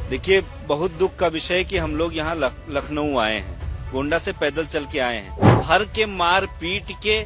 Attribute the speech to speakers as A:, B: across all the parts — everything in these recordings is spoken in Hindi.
A: देखिए, बहुत दुख का विषय है कि हम लोग यहाँ लखनऊ आए हैं, गोंडा से पैदल चल के आए हैं। भर के मार पीट के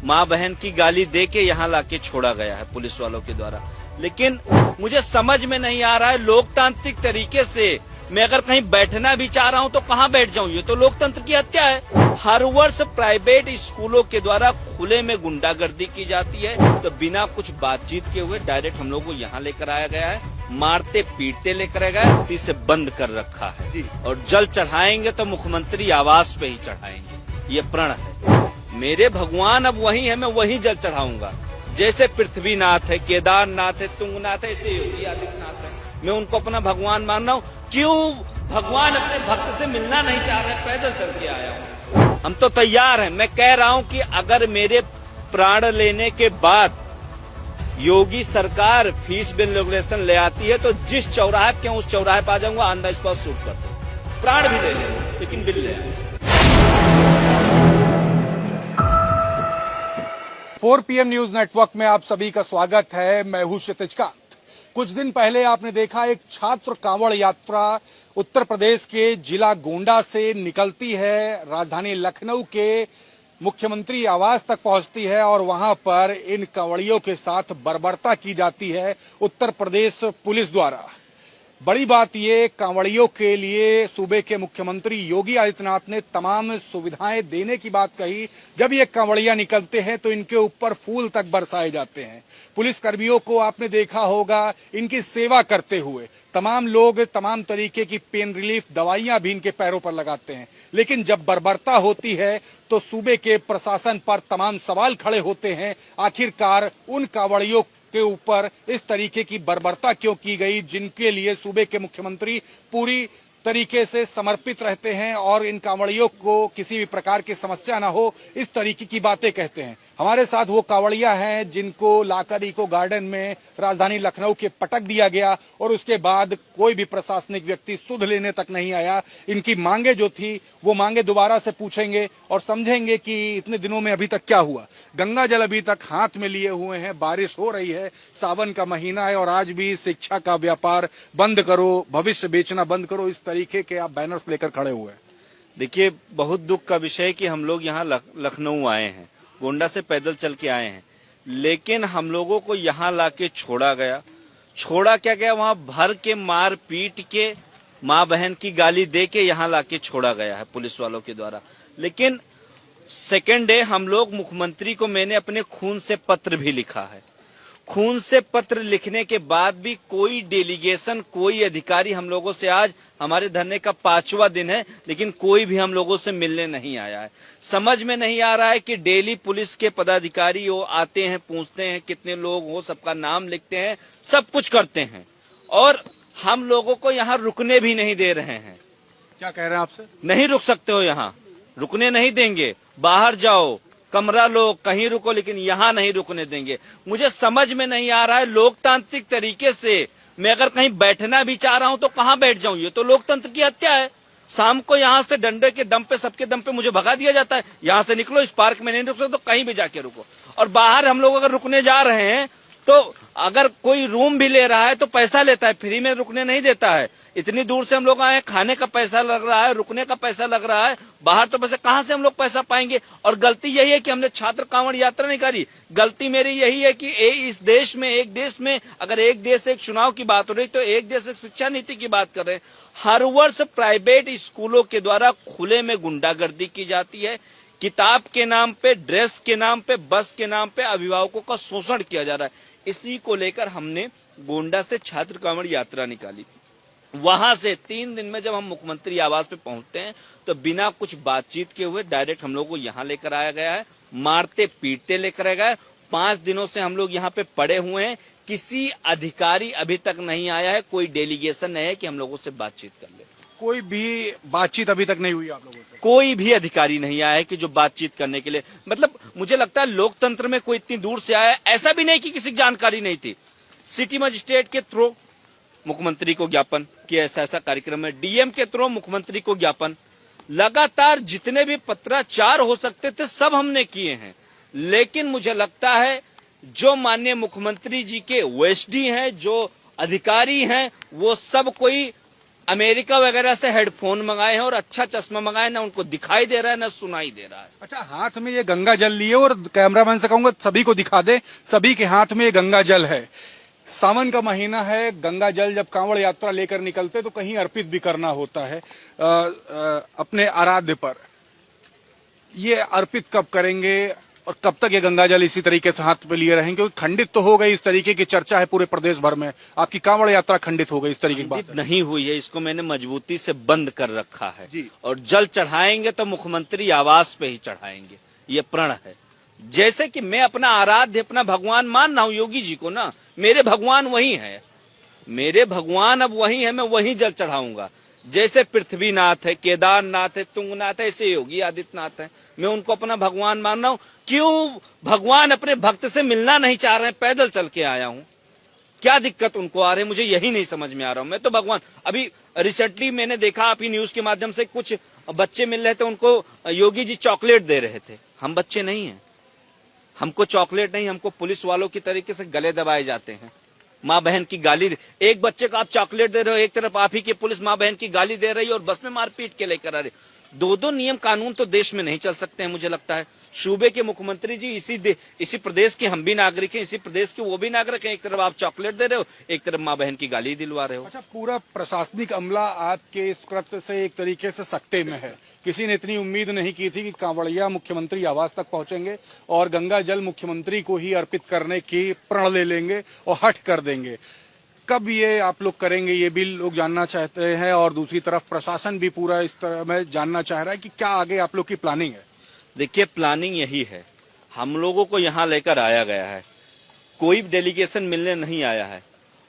A: माँ बहन की गाली दे के यहाँ लाके छोड़ा गया है पुलिस वालों के द्वारा। लेकिन मुझे समझ में नहीं आ रहा है, लोकतांत्रिक तरीके से मैं अगर कहीं बैठना भी चाह रहा हूँ तो कहाँ बैठ जाऊँ? ये तो लोकतंत्र की हत्या है। हर वर्ष प्राइवेट स्कूलों के द्वारा खुले में गुंडागर्दी की जाती है, तो बिना कुछ बातचीत के हुए डायरेक्ट हम लोग को यहाँ लेकर आया गया है, मारते पीटते लेकर गए, से बंद कर रखा है। और जल चढ़ाएंगे तो मुख्यमंत्री आवास पे ही चढ़ाएंगे, ये प्रण है। मेरे भगवान अब वही है, मैं वही जल चढ़ाऊंगा। जैसे पृथ्वीनाथ है, केदारनाथ है, तुंगनाथ है, ऐसे योगी आदित्यनाथ है, मैं उनको अपना भगवान मान रहा हूँ। क्यों भगवान अपने भक्त से मिलना नहीं चाह रहे? पैदल चल के आया हूँ, हम तो तैयार हैं। मैं कह रहा हूँ कि अगर मेरे प्राण लेने के बाद योगी सरकार फीस बिल रेगुलेशन ले आती है तो जिस चौराहे पे उस चौराहे पे आ जाऊंगा, ऑन द स्पॉट शूट कर दूं, प्राण भी ले लेंगे, लेकिन बिल ले आए।
B: 4 PM न्यूज नेटवर्क में आप सभी का स्वागत है। मैं हूं क्षितिज कांत। कुछ दिन पहले आपने देखा एक छात्र कांवड़ यात्रा उत्तर प्रदेश के जिला गोंडा से निकलती है, राजधानी लखनऊ के मुख्यमंत्री आवास तक पहुंचती है और वहां पर इन कांवड़ियों के साथ बर्बरता की जाती है उत्तर प्रदेश पुलिस द्वारा। बड़ी बात ये, कांवड़ियों के लिए सूबे के मुख्यमंत्री योगी आदित्यनाथ ने तमाम सुविधाएं देने की बात कही। जब ये कांवड़िया निकलते हैं तो इनके ऊपर फूल तक बरसाए जाते हैं। पुलिस कर्मियों को आपने देखा होगा इनकी सेवा करते हुए। तमाम लोग तमाम तरीके की पेन रिलीफ दवाइयां भी इनके पैरों पर लगाते हैं। लेकिन जब बर्बरता होती है तो सूबे के प्रशासन पर तमाम सवाल खड़े होते हैं। आखिरकार उन कांवड़ियों के ऊपर इस तरीके की बर्बरता क्यों की गई, जिनके लिए सूबे के मुख्यमंत्री पूरी तरीके से समर्पित रहते हैं और इन कांवड़ियों को किसी भी प्रकार की समस्या ना हो, इस तरीके की बातें कहते हैं। हमारे साथ वो कांवड़िया हैं जिनको लाकर इको गार्डन में राजधानी लखनऊ के पटक दिया गया और उसके बाद कोई भी प्रशासनिक व्यक्ति सुध लेने तक नहीं आया। इनकी मांगे जो थी वो मांगे दोबारा से पूछेंगे और समझेंगे कि इतने दिनों में अभी तक क्या हुआ। गंगा जल अभी तक हाथ में लिए हुए हैं, बारिश हो रही है, सावन का महीना है और आज भी शिक्षा का व्यापार बंद करो, भविष्य बेचना बंद करो, इस तरीके के आप बैनर्स लेकर खड़े हुए हैं।
A: देखिए, बहुत दुख का विषय है कि हम लोग यहाँ लखनऊ आए हैं, गोंडा से पैदल चल के आए हैं, लेकिन हम लोगों को यहाँ लाके छोड़ा गया। छोड़ा क्या गया? वहाँ भर के मार पीट के माँ बहन की गाली दे के यहाँ लाके छोड़ा गया है पुलिस वालों के द्वारा। लेकिन सेकेंड डे हम लोग मुख्यमंत्री को, मैंने अपने खून से पत्र भी लिखा है। खून से पत्र लिखने के बाद भी कोई डेलीगेशन, कोई अधिकारी हम लोगों से, आज हमारे धरने का 5वां दिन है, लेकिन कोई भी हम लोगों से मिलने नहीं आया है। समझ में नहीं आ रहा है कि डेली पुलिस के पदाधिकारी वो आते हैं, पूछते हैं कितने लोग हो, सबका नाम लिखते हैं, सब कुछ करते हैं और हम लोगों को यहाँ रुकने भी नहीं दे रहे हैं।
B: क्या कह रहे हैं आपसे?
A: नहीं रुक सकते हो, यहाँ रुकने नहीं देंगे, बाहर जाओ, कमरा लो, कहीं रुको, लेकिन यहाँ नहीं रुकने देंगे। मुझे समझ में नहीं आ रहा है, लोकतांत्रिक तरीके से मैं अगर कहीं बैठना भी चाह रहा हूँ तो कहाँ बैठ जाऊँ? ये तो लोकतंत्र की हत्या है। शाम को यहाँ से डंडे के दम पे, सबके दम पे मुझे भगा दिया जाता है, यहाँ से निकलो, इस पार्क में नहीं रुक सकते तो कहीं भी जाके रुको। और बाहर हम लोग अगर रुकने जा रहे हैं तो अगर कोई रूम भी ले रहा है तो पैसा लेता है, फ्री में रुकने नहीं देता है। इतनी दूर से हम लोग आए, खाने का पैसा लग रहा है, रुकने का पैसा लग रहा है, बाहर तो पैसा कहाँ से हम लोग पैसा पाएंगे? और गलती यही है कि हमने छात्र कांवड़ यात्रा नहीं करी। गलती मेरी यही है कि इस देश में, एक देश में अगर एक देश एक चुनाव की बात हो रही तो एक देश एक शिक्षा नीति की बात कर रहे हैं। हर वर्ष प्राइवेट स्कूलों के द्वारा खुले में गुंडागर्दी की जाती है। किताब के नाम पे, ड्रेस के नाम पे, बस के नाम पे अभिभावकों का शोषण किया जा रहा है। इसी को लेकर हमने गोंडा से छात्र कांवड़ यात्रा निकाली। वहां से 3 दिन में जब हम मुख्यमंत्री आवास पे पहुंचते हैं तो बिना कुछ बातचीत के हुए डायरेक्ट हम लोग को यहाँ लेकर आया गया है, मारते पीटते लेकर गए। 5 दिनों से हम लोग यहाँ पे पड़े हुए हैं, किसी अधिकारी अभी तक नहीं आया है, कोई डेलीगेशन नहीं है कि हम लोगों से बातचीत कर ले।
B: कोई भी बातचीत अभी तक नहीं हुई आप लोगों से?
A: कोई भी अधिकारी नहीं आया है कि जो बातचीत करने के लिए, मतलब मुझे लगता है लोकतंत्र में कोई इतनी दूर से आया है। ऐसा भी नहीं कि किसी की जानकारी नहीं थी। सिटी मजिस्ट्रेट के थ्रू मुख्यमंत्री को ज्ञापन कि ऐसा ऐसा कार्यक्रम है, डीएम के थ्रू मुख्यमंत्री को ज्ञापन, लगातार जितने भी पत्राचार हो सकते थे सब हमने किए हैं। लेकिन मुझे लगता है जो माननीय मुख्यमंत्री जी के ओएसडी हैं, जो अधिकारी हैं, वो सब कोई अमेरिका वगैरह से हेडफोन मंगाए हैं और अच्छा चश्मा मंगाए, ना उनको दिखाई दे रहा है ना सुनाई दे रहा है।
B: अच्छा, हाथ में ये गंगा जल लिए और कैमरामैन से कहूंगा सभी को दिखा दे, सभी के हाथ में ये गंगा जल है। सावन का महीना है, गंगा जल जब कांवड़ यात्रा लेकर निकलते तो कहीं अर्पित भी करना होता है अपने आराध्य पर। ये अर्पित कब करेंगे और कब तक ये गंगा जल इसी तरीके से हाथ पे लिए रहेंगे? क्योंकि खंडित तो हो गई, इस तरीके की चर्चा है पूरे प्रदेश भर में, आपकी कांवड़ यात्रा खंडित हो गई, इस तरीके की बात
A: नहीं हुई है। इसको मैंने मजबूती से बंद कर रखा है
B: जी।
A: और जल चढ़ाएंगे तो मुख्यमंत्री आवास पे ही चढ़ाएंगे, ये प्रण है। जैसे कि मैं अपना आराध्य, अपना भगवान मान रहा हूं योगी जी को ना, मेरे भगवान वही है, मेरे भगवान अब वही है, मैं वही जल चढ़ाऊंगा। जैसे पृथ्वीनाथ है, केदारनाथ है, तुंगनाथ है, ऐसे योगी आदित्यनाथ है, मैं उनको अपना भगवान मान रहा हूं। क्यों भगवान अपने भक्त से मिलना नहीं चाह रहे हैं? पैदल चल के आया हूं, क्या दिक्कत उनको आ रही है? मुझे यही नहीं समझ में आ रहा हूं। मैं तो भगवान, अभी रिसेंटली मैंने देखा आप ही न्यूज के माध्यम से, कुछ बच्चे मिल रहे थे, उनको योगी जी चॉकलेट दे रहे थे। हम बच्चे नहीं हैं, हमको चॉकलेट नहीं, हमको पुलिस वालों की तरीके से गले दबाए जाते हैं। माँ बहन की गाली, एक बच्चे को आप चॉकलेट दे रहे हो, एक तरफ आप ही की पुलिस माँ बहन की गाली दे रही है और बस में मारपीट के लेकर आ रही। दो नियम कानून तो देश में नहीं चल सकते हैं। मुझे लगता है सूबे के मुख्यमंत्री जी इसी प्रदेश के हम भी नागरिक हैं, इसी प्रदेश के वो भी नागरिक हैं। एक तरफ आप चॉकलेट दे रहे हो, एक तरफ माँ बहन की गाली दिलवा रहे हो।
B: अच्छा, पूरा प्रशासनिक अमला आपके इस कृत्य से एक तरीके से सकते में है। किसी ने इतनी उम्मीद नहीं की थी कि कांवड़िया मुख्यमंत्री आवास तक पहुंचेंगे और गंगा जल मुख्यमंत्री को ही अर्पित करने की प्रण ले लेंगे और हट कर देंगे। कब ये आप लोग करेंगे, ये भी लोग जानना चाहते हैं। और दूसरी तरफ प्रशासन भी पूरा इस तरह में जानना चाह रहा है कि क्या आगे आप लोग की प्लानिंग है।
A: देखिए, प्लानिंग यही है, हम लोगों को यहाँ लेकर आया गया है, कोई डेलीगेशन मिलने नहीं आया है।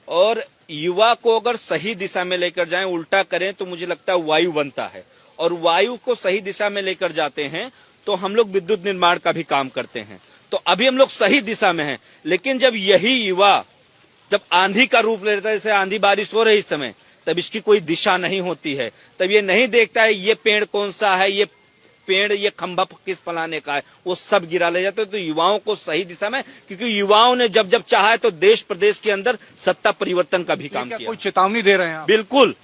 A: और युवा को अगर सही दिशा में लेकर जाएं, उल्टा करें तो मुझे लगता है वायु बनता है, और वायु को सही दिशा में लेकर जाते हैं तो हम लोग विद्युत निर्माण का भी काम करते हैं। तो अभी हम लोग सही दिशा में हैं, लेकिन जब यही युवा जब आंधी का रूप ले लेता है, जैसे आंधी बारिश हो रही इस समय, तब इसकी कोई दिशा नहीं होती है। तब ये नहीं देखता है ये पेड़ कौन सा है, ये पेड़, ये खंभा किस फलाने का है, वो सब गिरा ले जाते हैं। तो युवाओं को सही दिशा में, क्योंकि युवाओं ने जब जब चाहा है तो देश प्रदेश के अंदर सत्ता परिवर्तन का भी काम किया।
B: कोई चेतावनी दे रहे हैं आप?
A: बिल्कुल,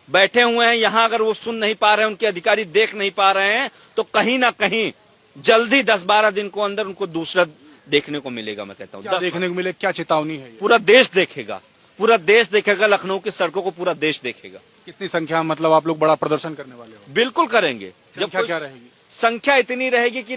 A: बैठे हुए हैं यहाँ, अगर वो सुन नहीं पा रहे हैं, उनके अधिकारी देख नहीं पा रहे हैं, तो कहीं ना कहीं जल्दी 10-12 दिन को अंदर उनको दूसरा देखने को मिलेगा। मैं कहता हूँ
B: देखने को मिले, क्या चेतावनी है?
A: पूरा देश देखेगा, पूरा देश देखेगा, लखनऊ की सड़कों को पूरा देश देखेगा।
B: कितनी संख्या, मतलब आप लोग बड़ा प्रदर्शन करने वाले हो?
A: बिल्कुल करेंगे। जब
B: क्या रहेगी?
A: संख्या इतनी रहेगी कि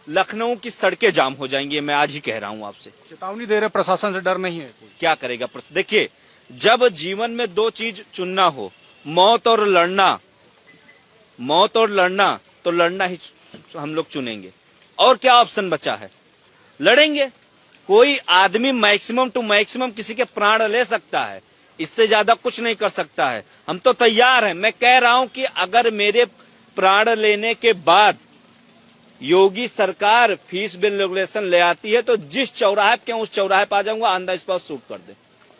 A: लखनऊ की सड़कें जाम हो जाएंगी। मैं आज ही कह रहा हूँ आपसे।
B: चेतावनी दे रहे, प्रशासन से डर नहीं है?
A: क्या करेगा? देखिए, जब जीवन में दो चीज चुनना हो, मौत और लड़ना, तो लड़ना ही हम लोग चुनेंगे। और क्या ऑप्शन बचा है? लड़ेंगे। कोई आदमी मैक्सिमम टू मैक्सिमम किसी के प्राण ले सकता है, इससे ज्यादा कुछ नहीं कर सकता है। हम तो तैयार हैं। मैं कह रहा हूं कि अगर मेरे प्राण लेने के बाद योगी सरकार फीस बिल रेगुलेशन ले आती है, तो जिस चौराहे पे उस चौराहे पे आ जाऊंगा, ऑन द स्पॉट शूट कर दे,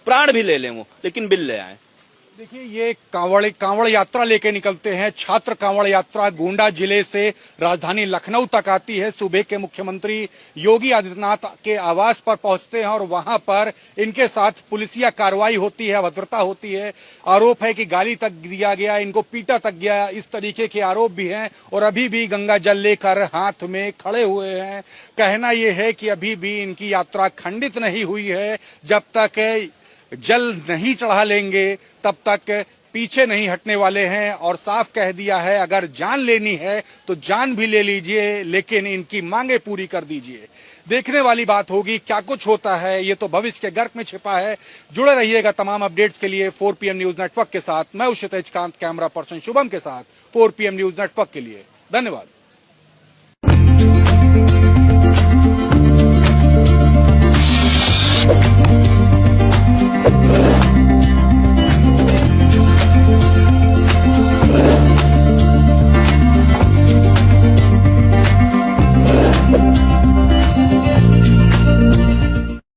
A: प्राण भी ले लें वो, लेकिन बिल ले आए।
B: देखिए, ये कांवड़ यात्रा लेके निकलते हैं। छात्र कांवड़ यात्रा गोंडा जिले से राजधानी लखनऊ तक आती है। सूबे के मुख्यमंत्री योगी आदित्यनाथ के आवास पर पहुंचते हैं और वहां पर इनके साथ पुलिसिया कार्रवाई होती है, अभद्रता होती है। आरोप है कि गाली तक दिया गया, इनको पीटा तक गया, इस तरीके के आरोप भी हैं। और अभी भी गंगा जल लेकर हाथ में खड़े हुए हैं। कहना यह है कि अभी भी इनकी यात्रा खंडित नहीं हुई है। जब तक जल नहीं चढ़ा लेंगे तब तक पीछे नहीं हटने वाले हैं। और साफ कह दिया है, अगर जान लेनी है तो जान भी ले लीजिए, लेकिन इनकी मांगे पूरी कर दीजिए। देखने वाली बात होगी क्या कुछ होता है, ये तो भविष्य के गर्भ में छिपा है। जुड़े रहिएगा तमाम अपडेट्स के लिए 4 PM न्यूज नेटवर्क के साथ। मैं हूं क्षितिज कांत, कैमरा पर्सन शुभम के साथ 4 PM न्यूज नेटवर्क के लिए। धन्यवाद।